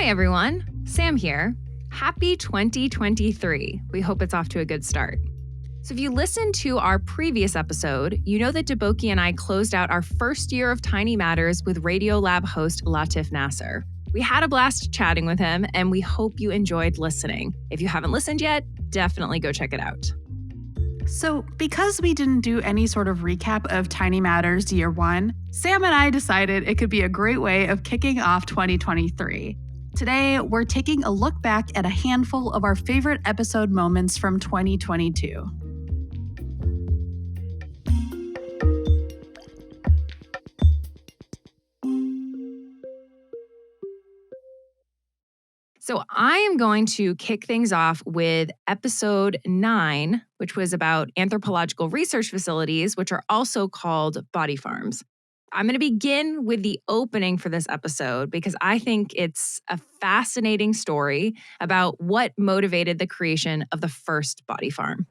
Hi, everyone. Sam here. Happy 2023. We hope it's off to a good start. So if you listened to our previous episode, you know that Deboki and I closed out our first year of Tiny Matters with Radiolab host Latif Nasser. We had a blast chatting with him, and we hope you enjoyed listening. If you haven't listened yet, definitely go check it out. So, because we didn't do any sort of recap of Tiny Matters Year 1, Sam and I decided it could be a great way of kicking off 2023. Today, we're taking a look back at a handful of our favorite episode moments from 2022. So I am going to kick things off with episode 9, which was about anthropological research facilities, which are also called body farms. I'm going to begin with the opening for this episode because I think it's a fascinating story about what motivated the creation of the first body farm.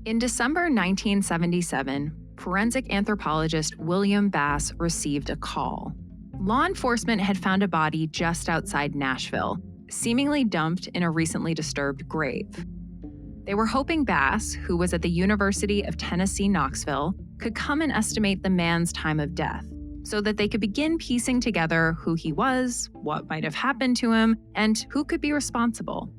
In December 1977, forensic anthropologist William Bass received a call. Law enforcement had found a body just outside Nashville, seemingly dumped in a recently disturbed grave. They were hoping Bass, who was at the University of Tennessee, Knoxville, could come and estimate the man's time of death so that they could begin piecing together who he was, what might have happened to him, and who could be responsible.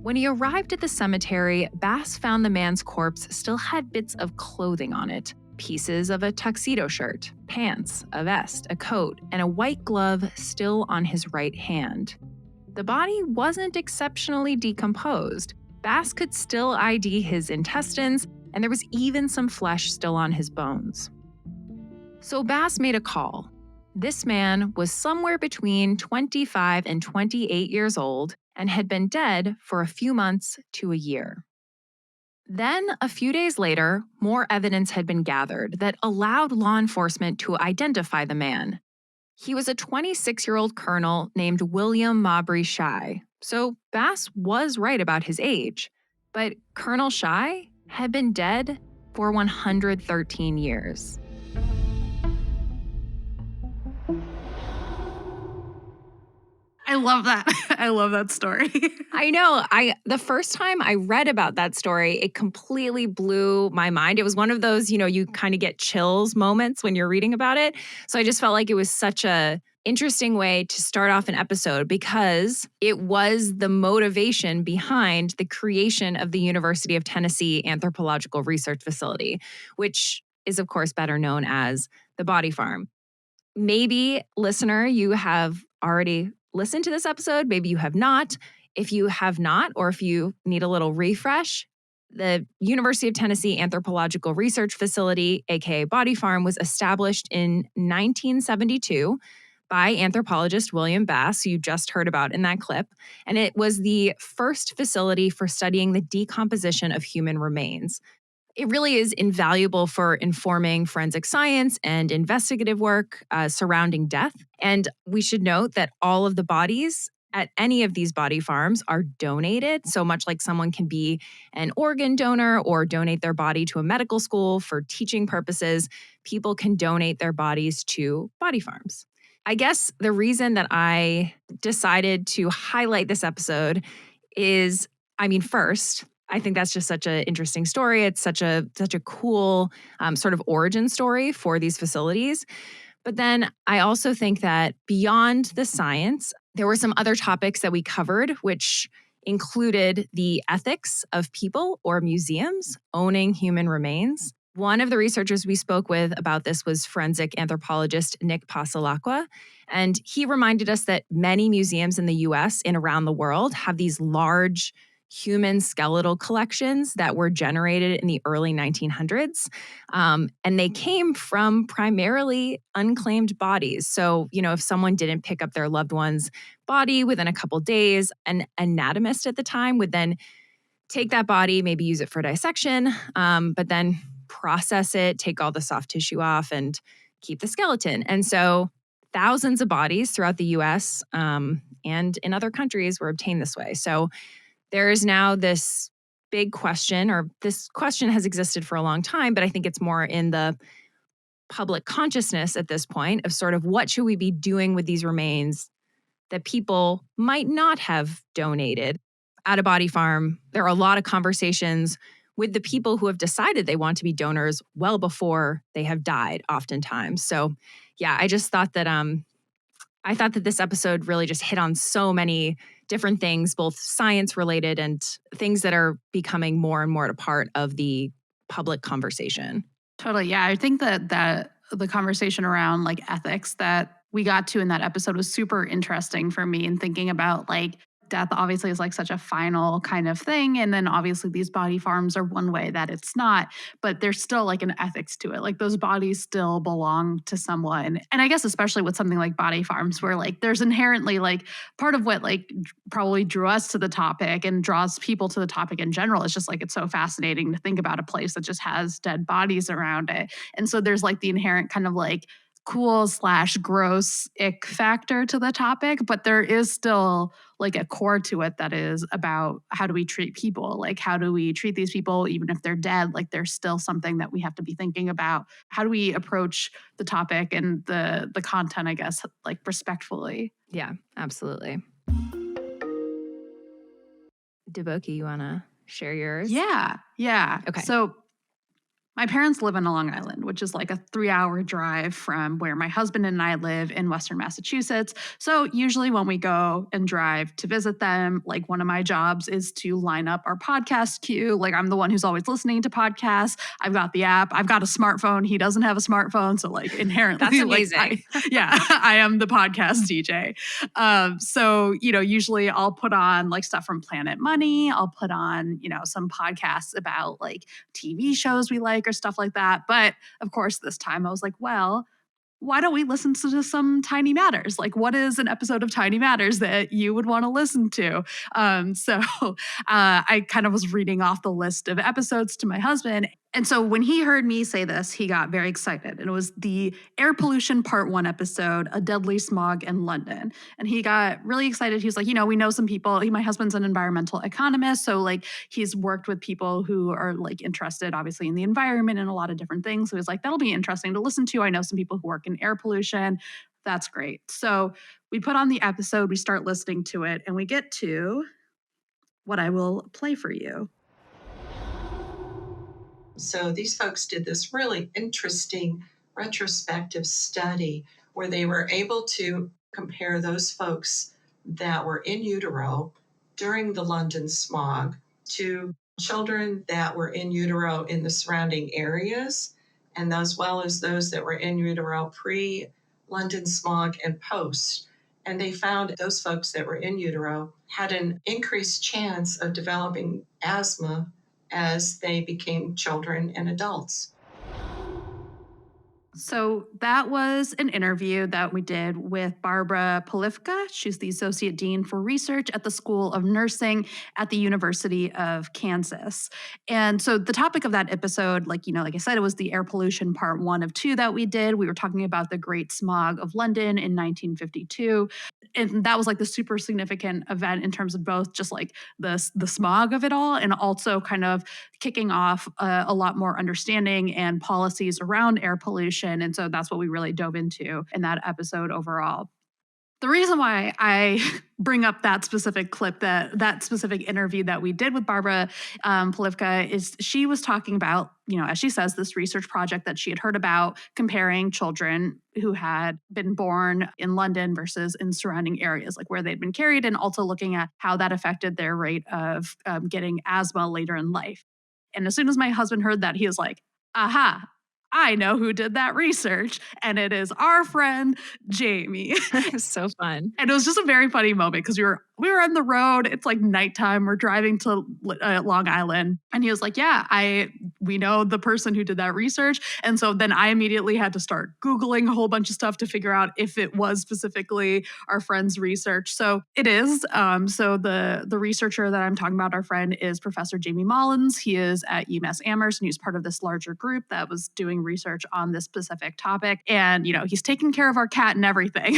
When he arrived at the cemetery, Bass found the man's corpse still had bits of clothing on it. Pieces of a tuxedo shirt, pants, a vest, a coat, and a white glove still on his right hand. The body wasn't exceptionally decomposed. Bass could still ID his intestines, and there was even some flesh still on his bones. So Bass made a call. This man was somewhere between 25 and 28 years old and had been dead for a few months to a year. Then, a few days later, more evidence had been gathered that allowed law enforcement to identify the man. He was a 26-year-old colonel named William Mabry Shy, so Bass was right about his age. But Colonel Shy had been dead for 113 years. I love that. I love that story. I know. The first time I read about that story, it completely blew my mind. It was one of those, you kind of get chills moments when you're reading about it. So I just felt like it was such a interesting way to start off an episode because it was the motivation behind the creation of the University of Tennessee Anthropological Research Facility, which is, of course, better known as the Body Farm. Maybe, listener, you have already listened to this episode. Maybe you have not. If you have not, or if you need a little refresh, the University of Tennessee Anthropological Research Facility, aka Body Farm, was established in 1972 by anthropologist William Bass, who you just heard about in that clip. And it was the first facility for studying the decomposition of human remains. It really is invaluable for informing forensic science and investigative work surrounding death. And we should note that all of the bodies at any of these body farms are donated. So much like someone can be an organ donor or donate their body to a medical school for teaching purposes, people can donate their bodies to body farms. I guess the reason that I decided to highlight this episode is, first, I think that's just such an interesting story. It's such a cool sort of origin story for these facilities. But then I also think that beyond the science, there were some other topics that we covered, which included the ethics of people or museums owning human remains. One of the researchers we spoke with about this was forensic anthropologist Nick Pasalacqua, and he reminded us that many museums in the US and around the world have these large human skeletal collections that were generated in the early 1900s. And they came from primarily unclaimed bodies. So, if someone didn't pick up their loved one's body within a couple days, an anatomist at the time would then take that body, maybe use it for dissection, but then process it, take all the soft tissue off, and keep the skeleton. And so thousands of bodies throughout the US and in other countries were obtained this way. So there is now this big question, or this question has existed for a long time, but I think it's more in the public consciousness at this point of sort of what should we be doing with these remains that people might not have donated. At a body farm, there are a lot of conversations with the people who have decided they want to be donors well before they have died, oftentimes. So, yeah, I just thought that I thought that this episode really just hit on so many different things, both science related and things that are becoming more and more a part of the public conversation. Totally. Yeah. I think that the conversation around like ethics that we got to in that episode was super interesting for me, and thinking about like death obviously is like such a final kind of thing. And then obviously these body farms are one way that it's not, but there's still like an ethics to it. Like those bodies still belong to someone. And I guess especially with something like body farms, where like there's inherently like part of what like probably drew us to the topic and draws people to the topic in general. It's just like it's so fascinating to think about a place that just has dead bodies around it. And so there's like the inherent kind of like cool slash gross ick factor to the topic, but there is still like a core to it that is about how do we treat people? Like, how do we treat these people even if they're dead? Like, there's still something that we have to be thinking about. How do we approach the topic and the content, I guess, like respectfully? Yeah, absolutely. Deboki, you want to share yours? Yeah. Okay. So my parents live in Long Island, which is like a 3-hour drive from where my husband and I live in Western Massachusetts. So usually when we go and drive to visit them, like one of my jobs is to line up our podcast queue. Like I'm the one who's always listening to podcasts. I've got the app. I've got a smartphone. He doesn't have a smartphone. So like inherently, That's amazing. Like, I am the podcast DJ. So, usually I'll put on like stuff from Planet Money. I'll put on, some podcasts about like TV shows we like or stuff like that. But of course, this time I was like, well, why don't we listen to some Tiny Matters? Like, what is an episode of Tiny Matters that you would want to listen to? So I kind of was reading off the list of episodes to my husband. And so when he heard me say this, he got very excited. And it was the Air Pollution Part 1 episode, A Deadly Smog in London. And he got really excited. He was like, we know some people. My husband's an environmental economist. So like he's worked with people who are like interested, obviously, in the environment and a lot of different things. So he's like, that'll be interesting to listen to. I know some people who work in air pollution. That's great. So we put on the episode, we start listening to it, and we get to what I will play for you. So these folks did this really interesting retrospective study where they were able to compare those folks that were in utero during the London smog to children that were in utero in the surrounding areas, and as well as those that were in utero pre-London smog and post. And they found those folks that were in utero had an increased chance of developing asthma as they became children and adults. So that was an interview that we did with Barbara Polifka. She's the Associate Dean for Research at the School of Nursing at the University of Kansas. And so the topic of that episode, like I said, it was the air pollution part 1 of 2 that we did. We were talking about the Great Smog of London in 1952. And that was like the super significant event in terms of both just like the smog of it all, and also kind of kicking off a lot more understanding and policies around air pollution. And so that's what we really dove into in that episode overall. The reason why I bring up that specific clip, that specific interview that we did with Barbara Polifka, is she was talking about, as she says, this research project that she had heard about comparing children who had been born in London versus in surrounding areas, like where they'd been carried, and also looking at how that affected their rate of getting asthma later in life. And as soon as my husband heard that, he was like, aha, I know who did that research, and it is our friend Jamie. So fun. And it was just a very funny moment because we were on the road. It's like nighttime. We're driving to Long Island, and he was like, "Yeah, we know the person who did that research." And so then I immediately had to start Googling a whole bunch of stuff to figure out if it was specifically our friend's research. So it is. So the researcher that I'm talking about, our friend, is Professor Jamie Mullins. He is at UMass Amherst, and he's part of this larger group that was doing research on this specific topic. And he's taking care of our cat and everything.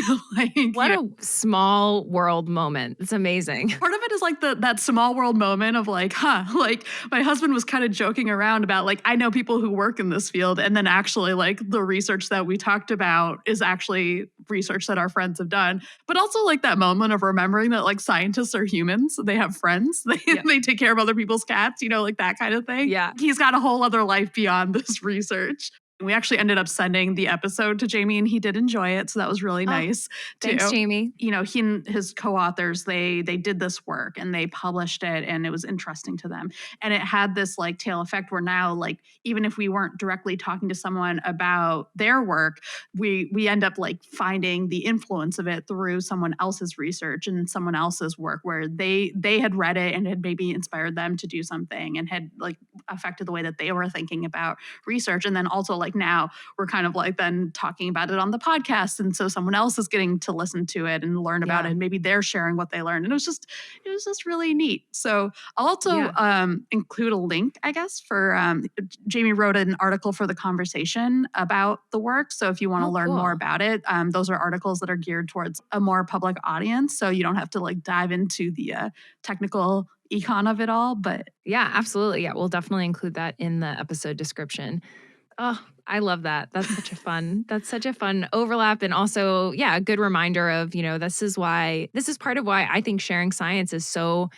What a small world moment. It's amazing. Part of it is like that small world moment of like, like my husband was kind of joking around about like, I know people who work in this field. And then actually like the research that we talked about is actually research that our friends have done. But also like that moment of remembering that like scientists are humans. They have friends. They take care of other people's cats, like that kind of thing. Yeah. He's got a whole other life beyond this research. We actually ended up sending the episode to Jamie and he did enjoy it. So that was really nice too. Thanks, Jamie. He and his co-authors, they did this work and they published it and it was interesting to them. And it had this like tail effect where now like, even if we weren't directly talking to someone about their work, we end up like finding the influence of it through someone else's research and someone else's work where they had read it and had maybe inspired them to do something and had like affected the way that they were thinking about research. And then also like now we're kind of like then talking about it on the podcast. And so someone else is getting to listen to it and learn about it. And maybe they're sharing what they learned. And it was just really neat. So I'll also include a link, I guess, for Jamie wrote an article for The Conversation about the work. So if you want to learn more about it, those are articles that are geared towards a more public audience. So you don't have to like dive into the technical econ of it all. But yeah, absolutely. Yeah, we'll definitely include that in the episode description. Oh, I love that. That's such a fun overlap. And also, yeah, a good reminder of, this is part of why I think sharing science is so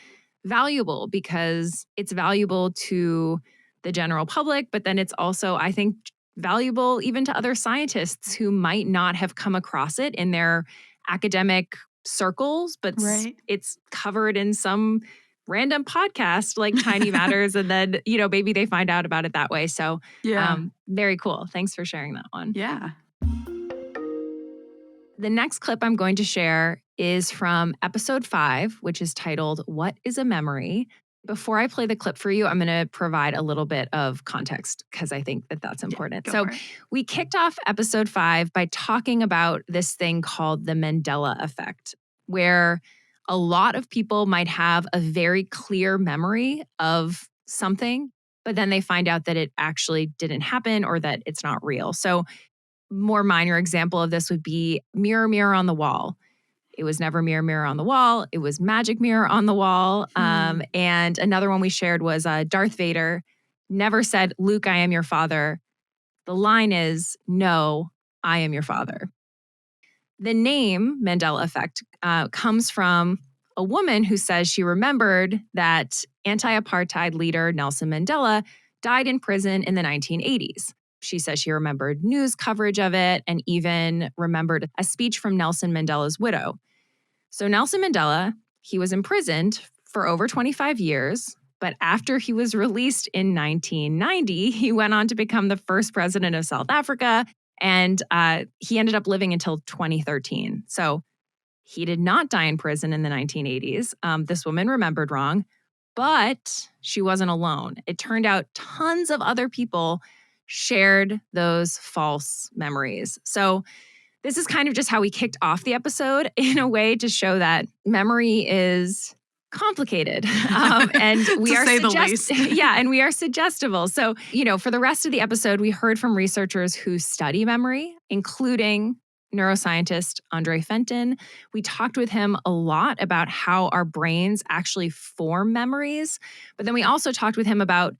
valuable, because it's valuable to the general public, but then it's also, I think, valuable even to other scientists who might not have come across it in their academic circles, but it's covered in some random podcast like Tiny Matters. And then, maybe they find out about it that way. So very cool. Thanks for sharing that one. Yeah. The next clip I'm going to share is from episode 5, which is titled, What is a Memory? Before I play the clip for you, I'm going to provide a little bit of context because I think that that's important. So we kicked off episode 5 by talking about this thing called the Mandela effect, where a lot of people might have a very clear memory of something, but then they find out that it actually didn't happen or that it's not real. So more minor example of this would be mirror, mirror on the wall. It was never mirror, mirror on the wall. It was magic mirror on the wall. And another one we shared was Darth Vader never said, Luke, I am your father. The line is, no, I am your father. The name Mandela effect comes from a woman who says she remembered that anti-apartheid leader Nelson Mandela died in prison in the 1980s. She says she remembered news coverage of it and even remembered a speech from Nelson Mandela's widow. So Nelson Mandela, he was imprisoned for over 25 years, but after he was released in 1990, he went on to become the first president of South Africa, and he ended up living until 2013. So he did not die in prison in the 1980s. This woman remembered wrong, but she wasn't alone. It turned out tons of other people shared those false memories. So this is kind of just how we kicked off the episode in a way to show that memory is complicated. And we are and we are suggestible. So, for the rest of the episode, we heard from researchers who study memory, including neuroscientist Andre Fenton. We talked with him a lot about how our brains actually form memories. But then we also talked with him about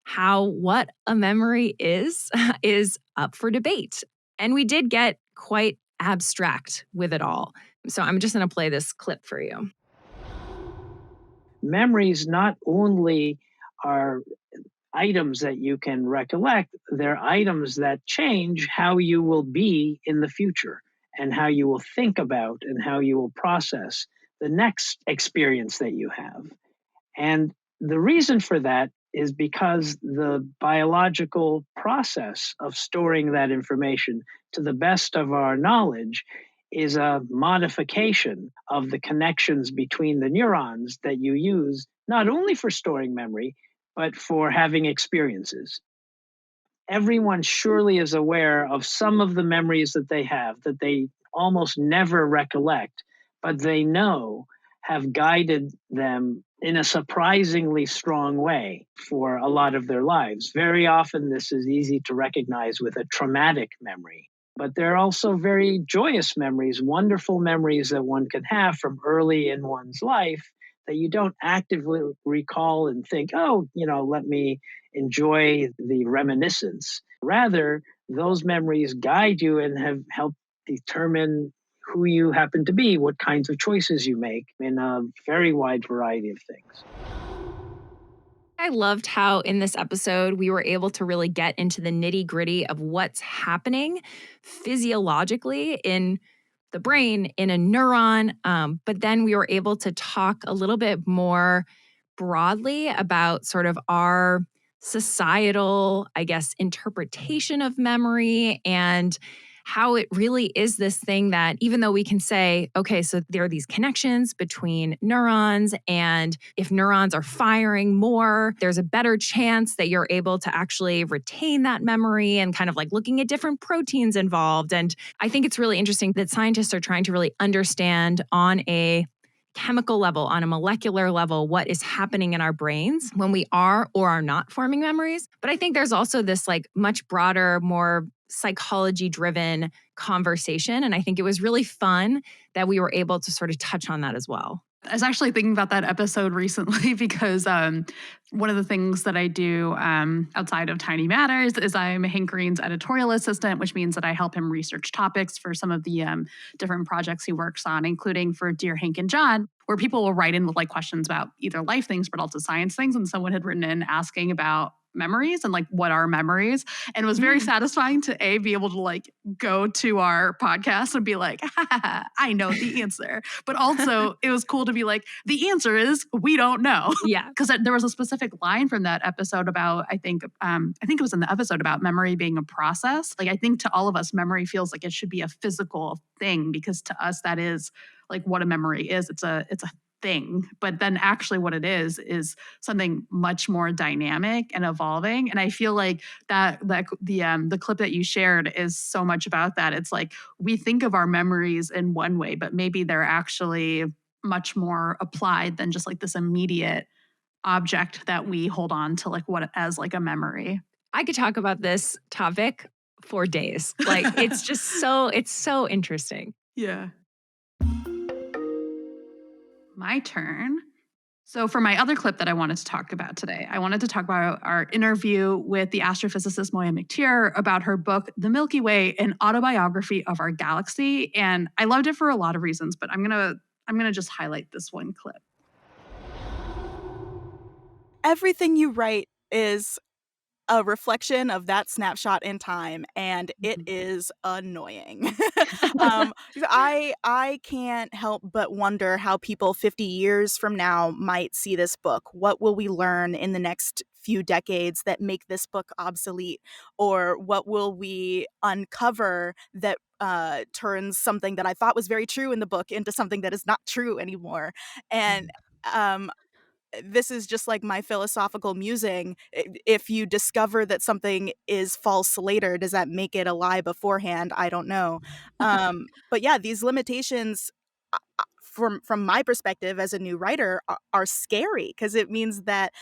how what a memory is up for debate. And we did get quite abstract with it all. So I'm just going to play this clip for you. Memories not only are items that you can recollect, they're items that change how you will be in the future and how you will think about and how you will process the next experience that you have. And the reason for that is because the biological process of storing that information to the best of our knowledge is a modification of the connections between the neurons that you use not only for storing memory, but for having experiences. Everyone surely is aware of some of the memories that they have that they almost never recollect, but they know have guided them in a surprisingly strong way for a lot of their lives. Very often, this is easy to recognize with a traumatic memory. But there are also very joyous memories, wonderful memories that one can have from early in one's life that you don't actively recall and think, oh, let me enjoy the reminiscence. Rather, those memories guide you and have helped determine who you happen to be, what kinds of choices you make in a very wide variety of things. I loved how in this episode we were able to really get into the nitty gritty of what's happening physiologically in the brain, in a neuron. But then we were able to talk a little bit more broadly about sort of our societal, I guess, interpretation of memory and how it really is this thing that even though we can say, okay, so there are these connections between neurons, and if neurons are firing more, there's a better chance that you're able to actually retain that memory, and kind of like looking at different proteins involved. And I think it's really interesting that scientists are trying to really understand on a chemical level, on a molecular level, what is happening in our brains when we are or are not forming memories. But I think there's also this like much broader, more psychology driven conversation. And I think it was really fun that we were able to sort of touch on that as well. I was actually thinking about that episode recently because one of the things that I do outside of Tiny Matters is I'm Hank Green's editorial assistant, which means that I help him research topics for some of the different projects he works on, including for Dear Hank and John, where people will write in with like questions about either life things, but also science things. And someone had written in asking about memories and like what are memories, and it was very satisfying to be able to like go to our podcast and be like, I know the answer, but also it was cool to be like, the answer is we don't know. Yeah. Because there was a specific line from that episode about, I think it was in the episode about memory being a process. Like I think to all of us, memory feels like it should be a physical thing, because to us that is like what a memory is. It's a thing, but then actually what it is something much more dynamic and evolving. And I feel like that the clip that you shared is so much about that. It's like we think of our memories in one way, but maybe they're actually much more applied than just like this immediate object that we hold on to, like what as like a memory. I could talk about this topic for days. Like it's so interesting. Yeah. My turn. So for my other clip that I wanted to talk about today, I wanted to talk about our interview with the astrophysicist Moya McTeer about her book, The Milky Way, an autobiography of our galaxy. And I loved it for a lot of reasons, but I'm gonna just highlight this one clip. Everything you write is a reflection of that snapshot in time, and it is annoying. I can't help but wonder how people 50 years from now might see this book. What will we learn in the next few decades that make this book obsolete? Or what will we uncover that turns something that I thought was very true in the book into something that is not true anymore? And this is just like my philosophical musing. If you discover that something is false later, does that make it a lie beforehand? I don't know. But yeah, these limitations, from my perspective as a new writer, are scary, because it means that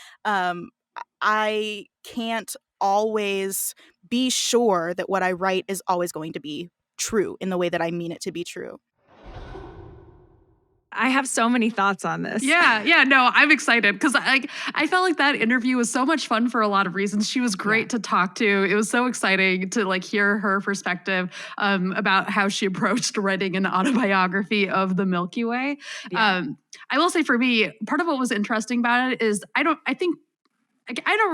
I can't always be sure that what I write is always going to be true in the way that I mean it to be true. I have so many thoughts on this. Yeah, no, I'm excited because I felt like that interview was so much fun for a lot of reasons. She was great to talk to. It was so exciting to like hear her perspective about how she approached writing an autobiography of the Milky Way. Yeah. I will say for me, part of what was interesting about it is I don't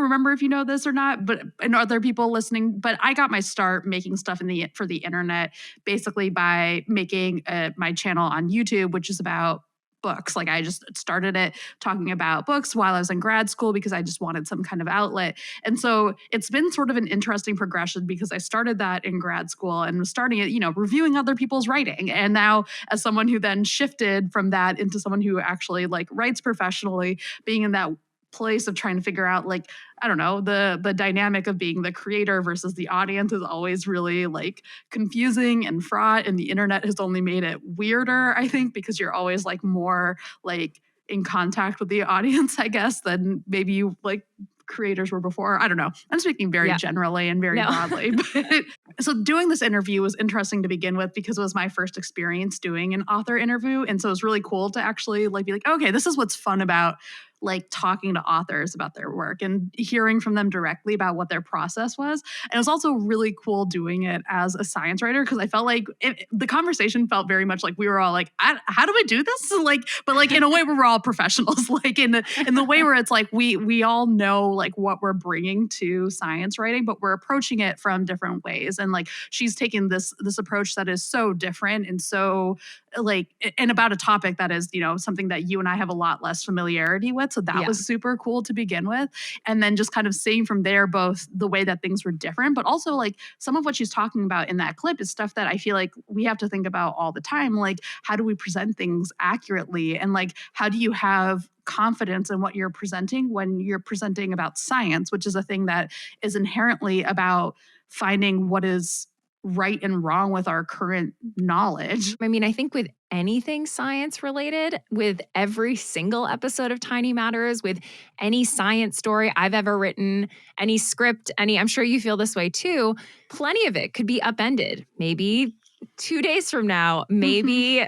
remember if you know this or not, but and other people listening, but I got my start making stuff for the internet basically by making my channel on YouTube, which is about books. Like I just started it talking about books while I was in grad school because I just wanted some kind of outlet. And so it's been sort of an interesting progression because I started that in grad school and was starting it, reviewing other people's writing. And now as someone who then shifted from that into someone who actually like writes professionally, being in that place of trying to figure out like I don't know, the dynamic of being the creator versus the audience is always really like confusing and fraught, and the internet has only made it weirder, I think, because you're always like more like in contact with the audience, I guess, than maybe you like creators were before. I don't know. I'm speaking very Yeah. generally and very No. broadly. But so doing this interview was interesting to begin with because it was my first experience doing an author interview. And so it was really cool to actually like be like, okay, this is what's fun about like talking to authors about their work and hearing from them directly about what their process was. And it was also really cool doing it as a science writer because I felt like the conversation felt very much like we were all like, how do I do this? Like, but like in a way where we're all professionals, like in the way where it's like we all know like what we're bringing to science writing, but we're approaching it from different ways. And like she's taking this approach that is so different and so like and about a topic that is, you know, something that you and I have a lot less familiarity with. So that was super cool to begin with. And then just kind of seeing from there both the way that things were different, but also like some of what she's talking about in that clip is stuff that I feel like we have to think about all the time. Like, how do we present things accurately? And like, how do you have confidence in what you're presenting when you're presenting about science, which is a thing that is inherently about finding what is right and wrong with our current knowledge. I mean, I think with anything science related, with every single episode of Tiny Matters, with any science story I've ever written, any script, I'm sure you feel this way too, plenty of it could be upended. Maybe 2 days from now, maybe,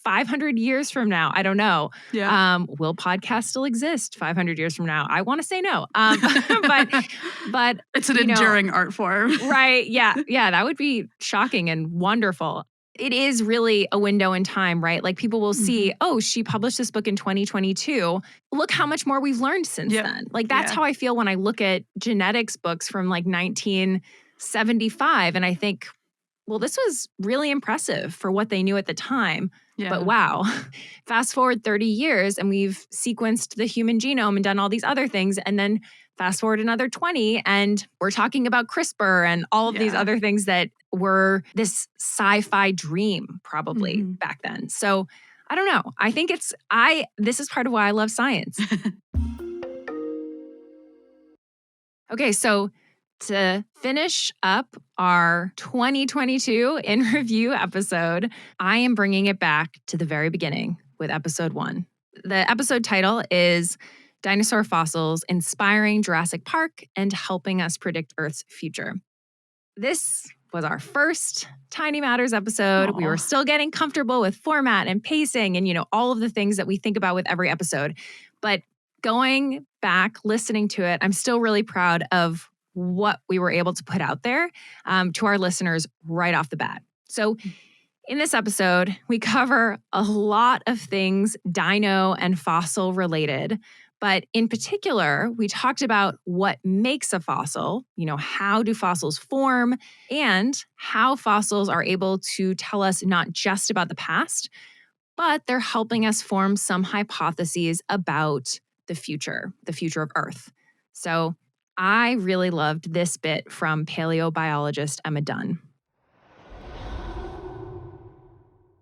500 years from now. I don't know. Yeah. Will podcasts still exist 500 years from now? I want to say no. But it's an enduring art form. Right. Yeah. Yeah. That would be shocking and wonderful. It is really a window in time, right? Like people will see, oh, she published this book in 2022. Look how much more we've learned since then. Like that's how I feel when I look at genetics books from like 1975. And I think, well, this was really impressive for what they knew at the time. Yeah. But wow, fast forward 30 years and we've sequenced the human genome and done all these other things. And then fast forward another 20 and we're talking about CRISPR and all of these other things that were this sci-fi dream probably back then. So I don't know. I think this is part of why I love science. Okay, so to finish up our 2022 in review episode, I am bringing it back to the very beginning with episode 1. The episode title is Dinosaur Fossils Inspiring Jurassic Park and Helping Us Predict Earth's Future. This was our first Tiny Matters episode. We were still getting comfortable with format and pacing and, all of the things that we think about with every episode. But going back, listening to it, I'm still really proud of what we were able to put out there to our listeners right off the bat. So in this episode, we cover a lot of things dino and fossil related. But in particular, we talked about what makes a fossil, how do fossils form, and how fossils are able to tell us not just about the past, but they're helping us form some hypotheses about the future of Earth. So I really loved this bit from paleobiologist Emma Dunn.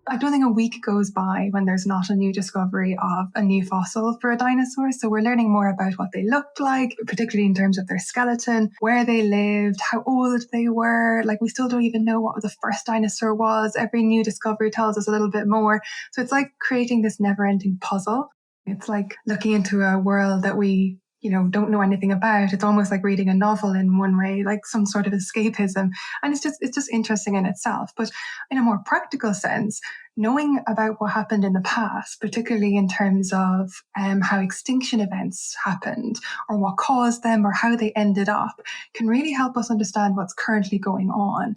I don't think a week goes by when there's not a new discovery of a new fossil for a dinosaur. So we're learning more about what they looked like, particularly in terms of their skeleton, where they lived, how old they were. Like we still don't even know what the first dinosaur was. Every new discovery tells us a little bit more. So it's like creating this never-ending puzzle. It's like looking into a world that we don't know anything about. It's almost like reading a novel in one way, like some sort of escapism. And it's just interesting in itself. But in a more practical sense, knowing about what happened in the past, particularly in terms of how extinction events happened or what caused them or how they ended up, can really help us understand what's currently going on.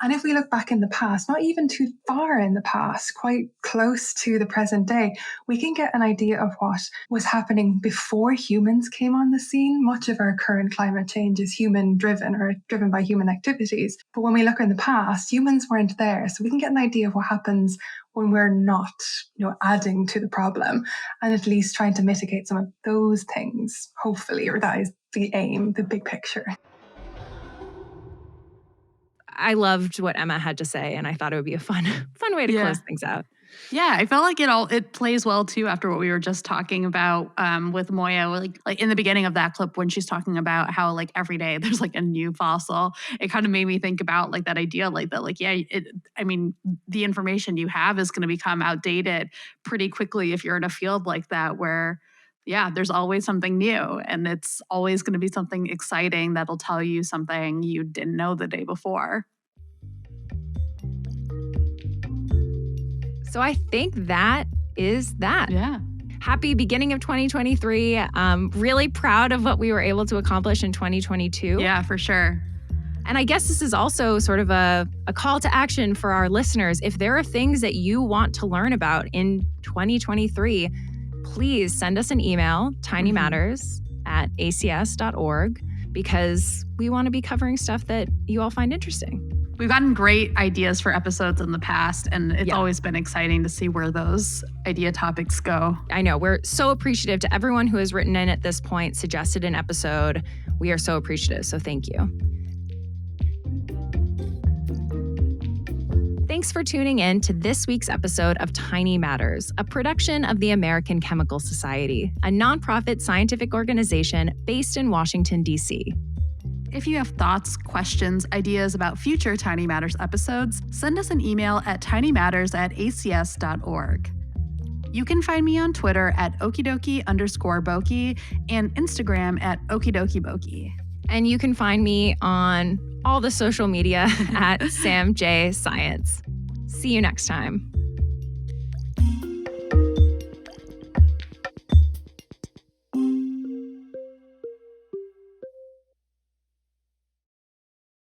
And if we look back in the past, not even too far in the past, quite close to the present day, we can get an idea of what was happening before humans came on the scene. Much of our current climate change is human-driven or driven by human activities. But when we look in the past, humans weren't there. So we can get an idea of what happens when we're not, adding to the problem and at least trying to mitigate some of those things, hopefully, or that is the aim, the big picture. I loved what Emma had to say, and I thought it would be a fun way to close things out. Yeah, I felt like it plays well too after what we were just talking about with Moya, like in the beginning of that clip when she's talking about how like every day there's like a new fossil. It kind of made me think about like that idea like that the information you have is going to become outdated pretty quickly if you're in a field like that where Yeah, there's always something new, and it's always going to be something exciting that'll tell you something you didn't know the day before. So I think that is that. Yeah. Happy beginning of 2023. Really proud of what we were able to accomplish in 2022. Yeah, for sure. And I guess this is also sort of a call to action for our listeners. If there are things that you want to learn about in 2023, please send us an email, tinymatters@acs.org, because we want to be covering stuff that you all find interesting. We've gotten great ideas for episodes in the past, and it's always been exciting to see where those idea topics go. I know. We're so appreciative to everyone who has written in at this point, suggested an episode. We are so appreciative, so thank you. Thanks for tuning in to this week's episode of Tiny Matters, a production of the American Chemical Society, a nonprofit scientific organization based in Washington, D.C. If you have thoughts, questions, ideas about future Tiny Matters episodes, send us an email at tinymatters@acs.org. You can find me on Twitter at okidoki_boki and Instagram at okidokibokey. And you can find me on all the social media at Sam J Science. See you next time.